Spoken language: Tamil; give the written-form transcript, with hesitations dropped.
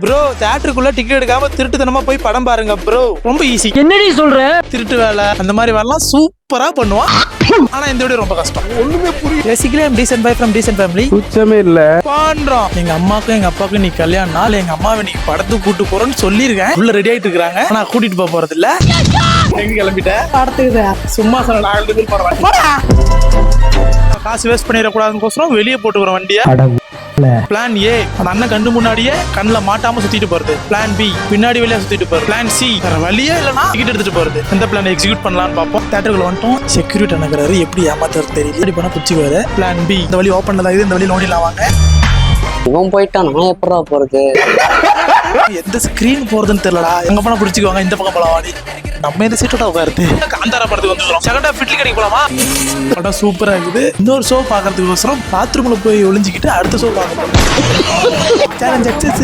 ப்ரோ தியேட்டருக்குள்ள டிக்கெட் எடுக்காம திருட்டுத்தனமா போய் படம் பாருங்க ப்ரோ. ரொம்ப ஈஸி. என்னடி சொல்ற? திருட்டு வேலை அந்த மாதிரி வேலைலாம் சூப்பரா பண்ணுவான். ஆனா இந்த வீடியோ ரொம்ப கஷ்டம். ஒண்ணுமே புரியல. Basically I'm decent boy from decent family. சுத்தமே இல்ல. பண்றோம். எங்க அம்மாக்கும் எங்க அப்பாவுக்கும் நீ கல்யாணம் நாள் எங்க அம்மாவை நீ படத்துக்கு கூட்டு போறேன்னு சொல்லியிருக்கேன். உள்ள ரெடி ஆயிட்டு இருக்காங்க. ஆனா கூட்டிட்டு போக போறது இல்ல. எங்க கிளம்பிட்டேன் படத்துக்கு சும்மா சொன்ன காசு வேஸ்ட் பண்ணிடக்கூடாதுக்கோசரம் வெளியே போட்டுக்கிறோம் வண்டியை. பிளான் ஏ அந்த அண்ணன் கண்டு முன்னாடியே கண்ணில் மாட்டாம சுத்திட்டு போறது. பிளான் பி பின்னாடி வெளியே சுத்திட்டு போறது. பிளான் சி வேற வழியே இல்லைன்னா டிக்கெட் எடுத்துட்டு போறது. எந்த பிளான் எக்ஸிக்யூட் பண்ணலாம்னு பார்ப்போம். தியேட்டருக்குள்ள வந்துட்டோம். செக்யூரிட்டி அனுக்கிறாரு. எப்படி ஏமாத்துறது தெரியல. இப்படி பண்ணா பிடிச்சிக்குவாரு. பிளான் பி இந்த வழி ஓப்பன் தான் இந்த வழி நோண்டிலாம் வாங்க. இவன் போயிட்டான், நான் எப்படா போறது? எந்த ஸ்கிரீன் போறதுன்னு தெரியலடா. எங்க போனா பிடிச்சிக்குவாங்க. இந்த பக்கம் போலாம் வாடி. நம்ம இந்த சீட்டோட உட்காருது. காந்தாரா படத்துக்கு வந்துடும். செகண்ட் ஹாஃப் ஃபிட்லி கடைக்கு போலாமா? படம் சூப்பரா இருக்குது. இன்னொரு ஷோ பாக்குறதுக்கோசரம் பாத்ரூம்ல போய் ஒளிஞ்சிக்கிட்டு அடுத்த ஷோ பார்க்க போறோம். Challenge success.